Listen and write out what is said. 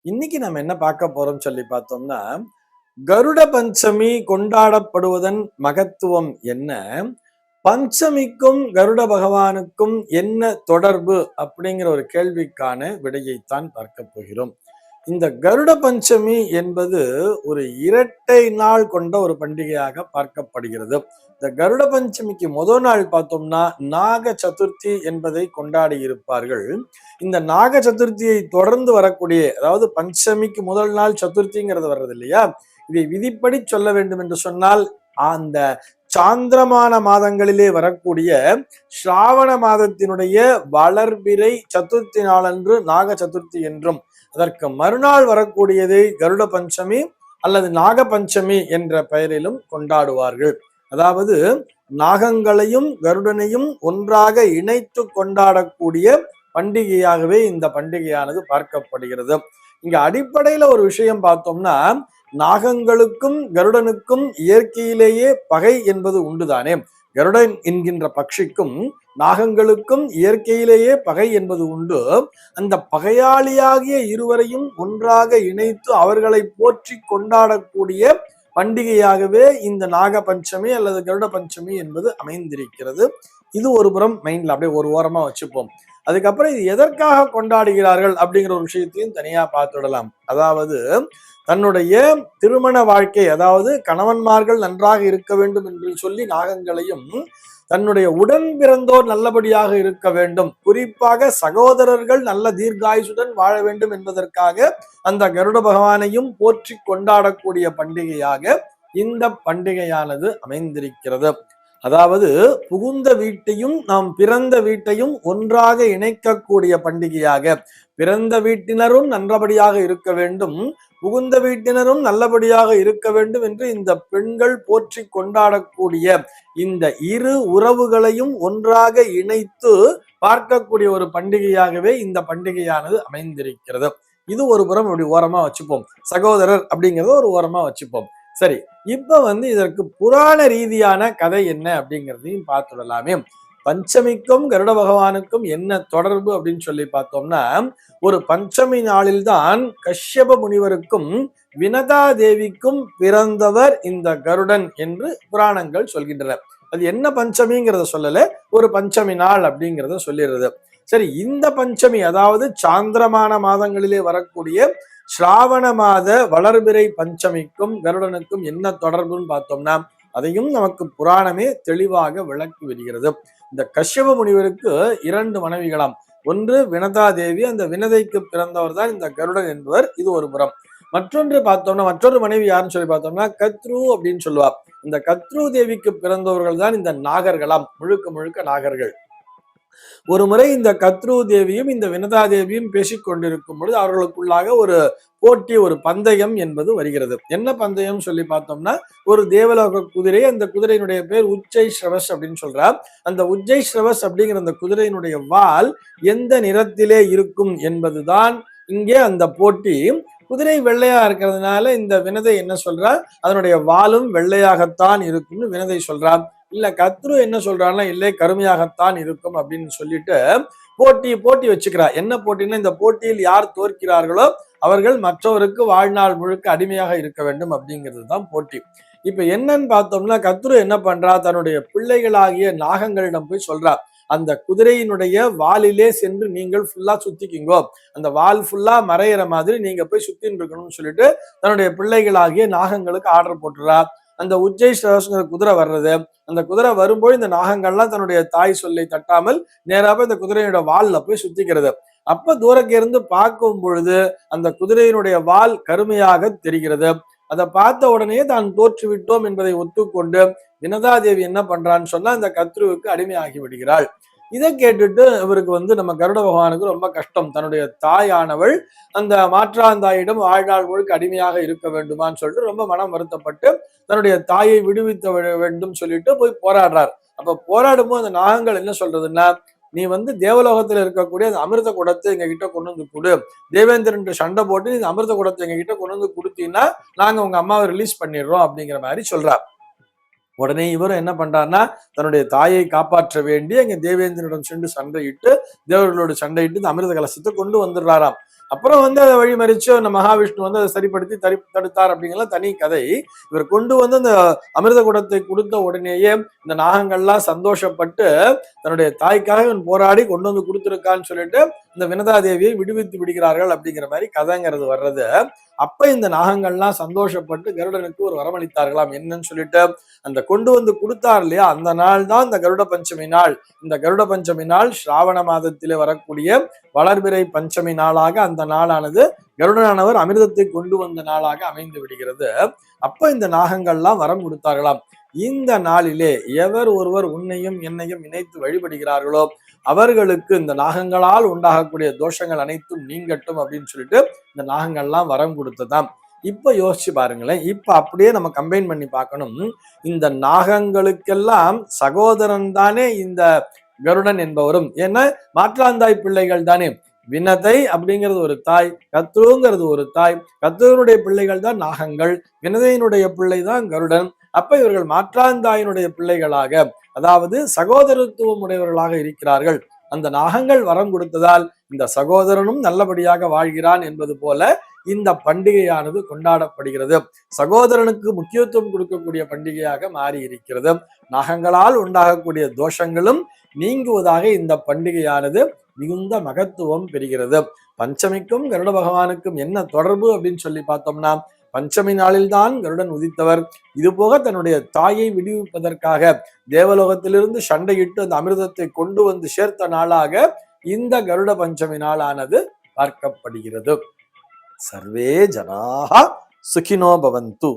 இன்னைக்கு நம்ம என்ன பார்க்க போறோம் சொல்லி பார்த்தோம்னா, கருட பஞ்சமி கொண்டாடப்படுவதன் மகத்துவம் என்ன? பஞ்சமிக்கும் கருட பகவானுக்கும் என்ன தொடர்பு? அப்படிங்கிற ஒரு கேள்விக்கான விடையைத்தான் பார்க்க போகிறோம். இந்த கருட பஞ்சமி என்பது ஒரு இரட்டை நாள் கொண்ட ஒரு பண்டிகையாக பார்க்கப்படுகிறது. இந்த கருட பஞ்சமிக்கு முதல் நாள் பார்த்தோம்னா நாக சதுர்த்தி என்பதை கொண்டாடி இருப்பார்கள். இந்த நாக சதுர்த்தியை தொடர்ந்து வரக்கூடிய, அதாவது பஞ்சமிக்கு முதல் நாள் சதுர்த்திங்கிறது வர்றது இல்லையா, இதை விதிப்படி சொல்ல வேண்டும் என்று சொன்னால் அந்த சாந்திரமான மாதங்களிலே வரக்கூடிய ஸ்ராவண மாதத்தினுடைய வளர்பிறை சதுர்த்தி நாளன்று நாக சதுர்த்தி என்றும், அதற்கு மறுநாள் வரக்கூடியதை கருட பஞ்சமி அல்லது நாக பஞ்சமி என்ற பெயரிலும் கொண்டாடுவார்கள். அதாவது நாகங்களையும் கருடனையும் ஒன்றாக இணைத்து கொண்டாடக்கூடிய பண்டிகையாகவே இந்த பண்டிகையானது பார்க்கப்படுகிறது. இங்க அடிப்படையில ஒரு விஷயம் பார்த்தோம்னா, நாகங்களுக்கும் கருடனுக்கும் இயற்கையிலேயே பகை என்பது உண்டுதானே. கருடன் என்கின்ற பட்சிக்கும் நாகங்களுக்கும் இயற்கையிலேயே பகை என்பது உண்டு. அந்த பகையாளியாகிய இருவரையும் ஒன்றாக இணைத்து அவர்களை போற்றி கொண்டாடக்கூடிய பண்டிகையாகவே இந்த நாக பஞ்சமி அல்லது கருட பஞ்சமி என்பது அமைந்திருக்கிறது. இது ஒரு புறம் மைண்ட்ல அப்படியே ஒரு ஓரமா வச்சுப்போம். அதுக்கப்புறம் இது எதற்காக கொண்டாடுகிறார்கள் அப்படிங்கிற ஒரு விஷயத்தையும் தனியா பார்த்துடலாம். அதாவது தன்னுடைய திருமண வாழ்க்கை, அதாவது கணவன்மார்கள் நன்றாக இருக்க வேண்டும் என்று சொல்லி நாகங்களையும், தன்னுடைய உடன் பிறந்தோர் நல்லபடியாக இருக்க வேண்டும், குறிப்பாக சகோதரர்கள் நல்ல தீர்காயுசுடன் வாழ வேண்டும் என்பதற்காக அந்த கருட பகவானையும் போற்றி கொண்டாடக்கூடிய பண்டிகையாக இந்த பண்டிகையானது அமைந்திருக்கிறது. அதாவது புகுந்த வீட்டையும் நாம் பிறந்த வீட்டையும் ஒன்றாக இணைக்கக்கூடிய பண்டிகையாக, பிறந்த வீட்டினரும் நல்லபடியாக இருக்க வேண்டும், புகுந்த வீட்டினரும் நல்லபடியாக இருக்க வேண்டும் என்று இந்த பெண்கள் போற்றி கொண்டாடக்கூடிய இந்த இரு உறவுகளையும் ஒன்றாக இணைத்து பார்க்கக்கூடிய ஒரு பண்டிகையாகவே இந்த பண்டிகையானது அமைந்திருக்கிறது. இது ஒரு புறம் அப்படி ஓரமா வச்சுப்போம். சகோதரர் அப்படிங்கிறத ஒரு ஓரமா வச்சுப்போம். சரி, இப்ப இதற்கு புராண ரீதியான கதை என்ன அப்படிங்கிறதையும் பார்த்துடலாமே. பஞ்சமிக்கும் கருட பகவானுக்கும் என்ன தொடர்பு அப்படின்னு சொல்லி பார்த்தோம்னா, ஒரு பஞ்சமி நாளில்தான் கஷ்யப முனிவருக்கும் வினதா தேவிக்கும் பிறந்தவர் இந்த கருடன் என்று புராணங்கள் சொல்கின்றன. அது என்ன பஞ்சமிங்கிறத சொல்லல, ஒரு பஞ்சமி நாள் அப்படிங்கிறத சொல்லிடுறது. சரி, இந்த பஞ்சமி அதாவது சாந்திரமான மாதங்களிலே வரக்கூடிய ஸ்ராவண மாத வளர்பிறை பஞ்சமிக்கும் கருடனுக்கும் என்ன தொடர்புன்னு பார்த்தோம்னா, அதையும் நமக்கு புராணமே தெளிவாக விளக்கி வருகிறது. இந்த கஷ்யப முனிவருக்கு 2 மனைவிகளாம். ஒன்று வினதா தேவி, அந்த வினதைக்கு பிறந்தவர் தான் இந்த கருடன் என்பவர். இது ஒரு புறம். மற்றொன்று பார்த்தோம்னா, மற்றொரு மனைவி யாருன்னு சொல்லி பார்த்தோம்னா கத்ரு அப்படின்னு சொல்லுவார். இந்த கத்ரு தேவிக்கு பிறந்தவர்கள் தான் இந்த நாகர்களாம், முழுக்க முழுக்க நாகர்கள். ஒரு முறை இந்த கத்ரு தேவியும் இந்த வினதா தேவியும் பேசிக் கொண்டிருக்கும் பொழுது அவர்களுக்குள்ளாக ஒரு போட்டி, ஒரு பந்தயம் என்பது வருகிறது. என்ன பந்தயம் சொல்லி பார்த்தோம்னா, ஒரு தேவலோக குதிரை, அந்த குதிரையினுடைய பேர் உச்சை ஸ்ரவஸ் அப்படின்னு சொல்றார். அந்த உச்சை ஸ்ரவஸ் அப்படிங்கிற அந்த குதிரையினுடைய வால் எந்த நிறத்திலே இருக்கும் என்பதுதான் இங்கே அந்த போட்டி. குதிரை வெள்ளையா இருக்கிறதுனால இந்த வினதை என்ன சொல்றா, அதனுடைய வாலும் வெள்ளையாகத்தான் இருக்கும்னு வினதை சொல்றார். இல்ல கத்ரு என்ன சொல்றாருன்னா, இல்லை கருமையாகத்தான் இருக்கும் அப்படின்னு சொல்லிட்டு போட்டி வச்சுக்கிறா. என்ன போட்டின்னா, இந்த போட்டியில் யார் தோற்கிறார்களோ அவர்கள் மற்றவருக்கு வாழ்நாள் முழுக்க அடிமையாக இருக்க வேண்டும் அப்படிங்கிறது தான் போட்டி. இப்ப என்னன்னு பார்த்தோம்னா, கத்ரு என்ன பண்றா, தன்னுடைய பிள்ளைகளாகிய நாகங்களிடம் போய் சொல்றா, அந்த குதிரையினுடைய வாலிலே சென்று நீங்கள் ஃபுல்லா சுத்திக்கிங்கோ, அந்த வால் ஃபுல்லா மறையிற மாதிரி நீங்க போய் சுத்தின்னு இருக்கணும்னு சொல்லிட்டு தன்னுடைய பிள்ளைகளாகிய நாகங்களுக்கு ஆர்டர் போட்டுறா. அந்த உஜ்ஜை ஸ்ரவஸ்ங்கிற குதிரை வர்றது, அந்த குதிரை வரும்போது இந்த நாகங்கள்லாம் தன்னுடைய தாய் சொல்லை தட்டாமல் நேராக இந்த குதிரையோட வால்ல போய் சுத்திக்கிறது. அப்ப தூரக்க இருந்து பார்க்கும் பொழுது அந்த குதிரையினுடைய வால் கருமையாக தெரிகிறது. அதை பார்த்த உடனே தான் தோற்றுவிட்டோம் என்பதை ஒத்துக்கொண்டு வினதாதேவி என்ன பண்றான்னு சொன்னா, இந்த கத்ருவுக்கு அடிமையாகி விடுகிறாள். இதை கேட்டுட்டு இவருக்கு நம்ம கருட பகவானுக்கு ரொம்ப கஷ்டம். தன்னுடைய தாயானவள் அந்த மாற்றாந்தாயிடம் வாழ்நாள் முழுக்க அடிமையாக இருக்க வேண்டுமான்னு சொல்லிட்டு ரொம்ப மனம் வருத்தப்பட்டு தன்னுடைய தாயை விடுவித்த வேண்டும் சொல்லிட்டு போய் போராடுறார். அப்ப போராடும் போது அந்த நாகங்கள் என்ன சொல்றதுன்னா, நீ தேவலோகத்துல இருக்கக்கூடிய அந்த அமிர்த குடத்தை எங்க கிட்ட கொண்டு வந்து கொடு, தேவேந்திரன் சண்டை போட்டு இந்த அமிர்த குடத்தை எங்க கிட்ட கொண்டு வந்து கொடுத்தீங்கன்னா நாங்க உங்க அம்மாவை ரிலீஸ் பண்ணிடுறோம் அப்படிங்கிற மாதிரி சொல்றார். உடனே இவரும் என்ன பண்றாருன்னா, தன்னுடைய தாயை காப்பாற்ற வேண்டி அங்க தேவேந்திரனிடம் சென்று சண்டையிட்டு, தேவர்களோடு சண்டையிட்டு இந்த அமிர்த கலசத்தை கொண்டு வந்துடுறாராம். அப்புறம் அதை வழிமறிச்சு அந்த மகாவிஷ்ணு அதை சரிப்படுத்தி தடுத்தார் அப்படிங்கிற தனி கதை. இவர் கொண்டு அந்த அமிர்த குடத்தை கொடுத்த உடனேயே இந்த நாகங்கள்லாம் சந்தோஷப்பட்டு தன்னுடைய தாய்க்காக இவன் போராடி கொண்டு கொடுத்துருக்கான்னு சொல்லிட்டு இந்த வினதாதேவியை விடுவித்து விடுகிறார்கள் அப்படிங்கிற மாதிரி கதைங்கிறது வர்றது. அப்ப இந்த நாகங்கள்லாம் சந்தோஷப்பட்டு கருடனுக்கு ஒரு வரமளித்தார்களாம். என்னன்னு சொல்லிட்டு அந்த கொண்டு கொடுத்தார் இல்லையா, அந்த நாள் தான் இந்த கருட பஞ்சமி நாள். இந்த கருட பஞ்சமி நாள் ஸ்ராவண மாதத்திலே வரக்கூடிய வளர்பிறை பஞ்சமி நாளாக அந்த நாளானது கருடனானவர் அமிர்தத்தை கொண்டு வந்த நாளாக அமைந்து விடுகிறது. அப்ப இந்த நாகங்கள்லாம் வரம் கொடுத்தார்களாம். இந்த நாளிலே எவர் ஒருவர் உன்னையும் என்னையும் இணைத்து வழிபடுகிறார்களோ அவர்களுக்கு இந்த நாகங்களால் உண்டாகக்கூடிய தோஷங்கள் அனைத்தும் நீங்கட்டும் அப்படின்னு சொல்லிட்டு இந்த நாகங்கள்லாம் வரம் கொடுத்ததாம். இப்ப யோசிச்சு பாருங்களேன். இப்ப அப்படியே நம்ம கம்பைன் பண்ணி பார்க்கணும். இந்த நாகங்களுக்கெல்லாம் சகோதரன் தானே இந்த கருடன் என்பவரும். ஏன்னா மாற்றாந்தாய் பிள்ளைகள் தானே. வினதை அப்படிங்கிறது ஒரு தாய், கத்ருங்கிறது ஒரு தாய். கத்ருனுடைய பிள்ளைகள் தான் நாகங்கள், வினதையினுடைய பிள்ளை தான் கருடன். அப்ப இவர்கள் மாற்றாந்தாயினுடைய பிள்ளைகளாக, அதாவது சகோதரத்துவம் உடையவர்களாக இருக்கிறார்கள். அந்த நாகங்கள் வரம் கொடுத்ததால் இந்த சகோதரனும் நல்லபடியாக வாழ்கிறான் என்பது போல இந்த பண்டிகையானது கொண்டாடப்படுகிறது. சகோதரனுக்கு முக்கியத்துவம் கொடுக்கக்கூடிய பண்டிகையாக மாறி இருக்கிறது. நாகங்களால் உண்டாகக்கூடிய தோஷங்களும் நீங்குவதாக இந்த பண்டிகையானது மிகுந்த மகத்துவம் பெறுகிறது. பஞ்சமிக்கும் கருட பகவானுக்கும் என்ன தொடர்பு அப்படின்னு சொல்லி பார்த்தோம்னா, பஞ்சமி நாளில்தான் கருடன் உதித்தவர். இது போக தன்னுடைய தாயை விடுவிப்பதற்காக தேவலோகத்திலிருந்து சண்டையிட்டு அந்த அமிர்தத்தை கொண்டு சேர்த்த நாளாக இந்த கருட பஞ்சமி நாளானது பார்க்கப்படுகிறது. சர்வே ஜனாஹ சுகினோ பவந்து.